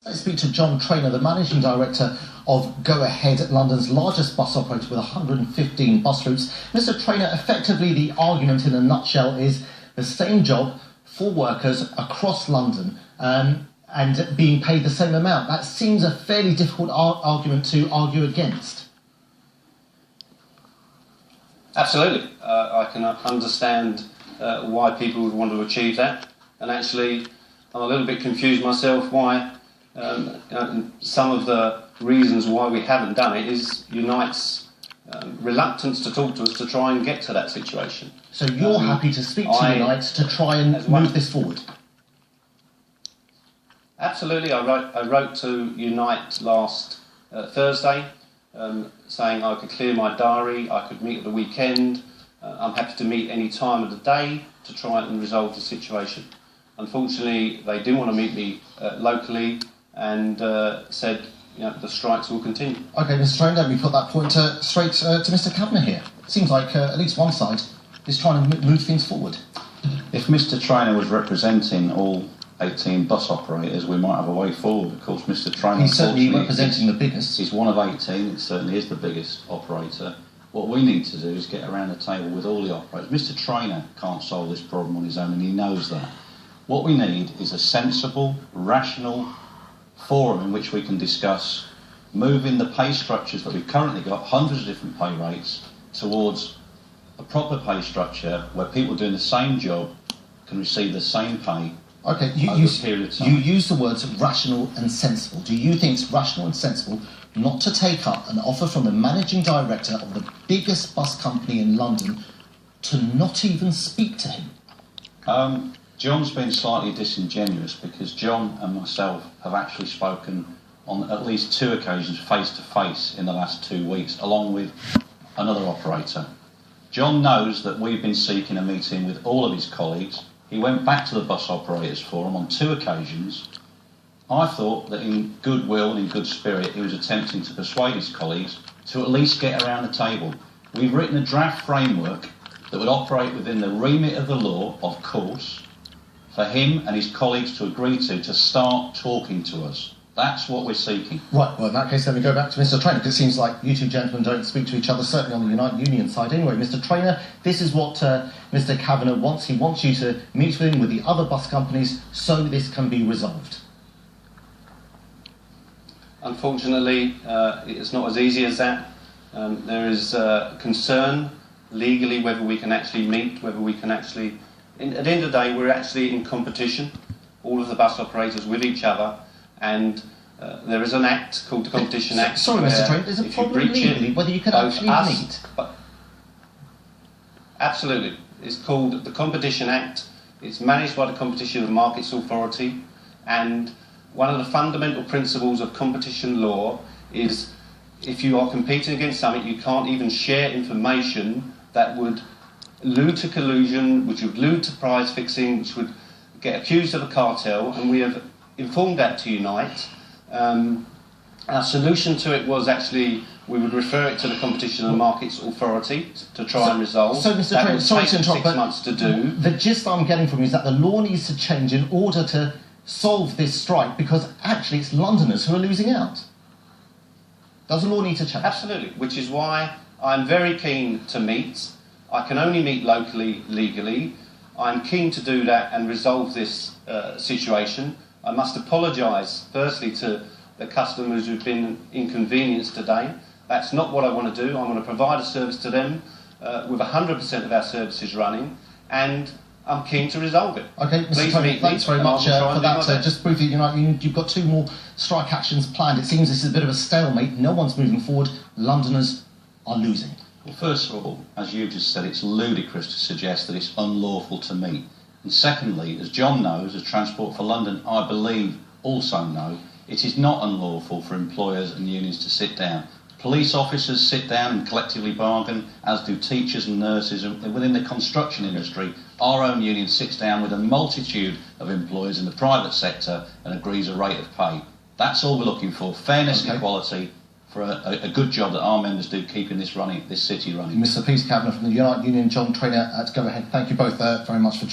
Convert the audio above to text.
Let's speak to John Trainer, the Managing Director of Go Ahead, London's largest bus operator with 115 bus routes. Mr. Trainer, effectively the argument in a nutshell is the same job for workers across London and being paid the same amount. That seems a fairly difficult argument to argue against. Absolutely. I can understand why people would want to achieve that, and actually I'm a little bit confused myself why some of the reasons why we haven't done it is Unite's reluctance to talk to us to try and get to that situation. So you're happy to speak to Unite to try and move this forward? Absolutely. I wrote to Unite last Thursday saying I could clear my diary, I could meet at the weekend, I'm happy to meet any time of the day to try and resolve the situation. Unfortunately, they didn't want to meet me locally and said, the strikes will continue. OK, Mr. Trainer, we put that point straight to Mr. Kavanagh here. It seems like at least one side is trying to move things forward. If Mr. Trainer was representing all 18 bus operators, we might have a way forward. Of course, Mr. Trainer... He's certainly representing the biggest. He's one of 18, it certainly is the biggest operator. What we need to do is get around the table with all the operators. Mr. Trainer can't solve this problem on his own, and he knows that. What we need is a sensible, rational forum in which we can discuss moving the pay structures that we've currently got, hundreds of different pay rates, towards a proper pay structure where people doing the same job can receive the same pay. OK, you use the words rational and sensible. Do you think it's rational and sensible not to take up an offer from the managing director of the biggest bus company in London to not even speak to him? John's been slightly disingenuous because John and myself have actually spoken on at least 2 occasions face-to-face in the last 2 weeks, along with another operator. John knows that we've been seeking a meeting with all of his colleagues. He went back to the Bus Operators Forum on 2 occasions. I thought that in goodwill and in good spirit he was attempting to persuade his colleagues to at least get around the table. We've written a draft framework that would operate within the remit of the law, of course, for him and his colleagues to agree to start talking to us. That's what we're seeking. Right, well in that case let me go back to Mr. Trainer, because it seems like you two gentlemen don't speak to each other, certainly on the Unite Union side anyway. Mr. Trainer, this is what Mr. Kavanagh wants. He wants you to meet with him with the other bus companies so this can be resolved. Unfortunately, it's not as easy as that. There is concern legally whether we can actually meet, whether we can actually... At the end of the day, we're actually in competition, all of the bus operators with each other, and there is an act called the Competition Act. Sorry, Mr. Trainer, there's a problem legally whether you can actually meet. Absolutely. It's called the Competition Act. It's managed by the Competition and Markets Authority, and one of the fundamental principles of competition law is if you are competing against something, you can't even share information that would allude to collusion, which would allude to price fixing, which would get accused of a cartel, and we have informed that to Unite. Our solution to it was actually we would refer it to the Competition and Markets Authority to try and resolve. So, Mr. Trainer, sorry to interrupt, 6 months to do. The gist I'm getting from you is that the law needs to change in order to solve this strike, because actually it's Londoners who are losing out. Does the law need to change? Absolutely, which is why I'm very keen to meet. I can only meet locally, legally. I'm keen to do that and resolve this situation. I must apologise, firstly, to the customers who've been inconvenienced today. That's not what I want to do. I want to provide a service to them with 100% of our services running, and I'm keen to resolve it. OK, Mr. Trainer, thanks very much for that. Just briefly, you've got 2 more strike actions planned. It seems this is a bit of a stalemate. No one's moving forward. Londoners are losing. Well, first of all, as you just said, it's ludicrous to suggest that it's unlawful to meet. And secondly, as John knows, as Transport for London, I believe, also know, it is not unlawful for employers and unions to sit down. Police officers sit down and collectively bargain, as do teachers and nurses. And within the construction industry, our own union sits down with a multitude of employers in the private sector and agrees a rate of pay. That's all we're looking for, fairness and equality, for a good job that our members do keeping this city running. Mr. Peter Kavanagh from the Unite Union, John Trainer at Go Ahead. Thank you both very much for joining.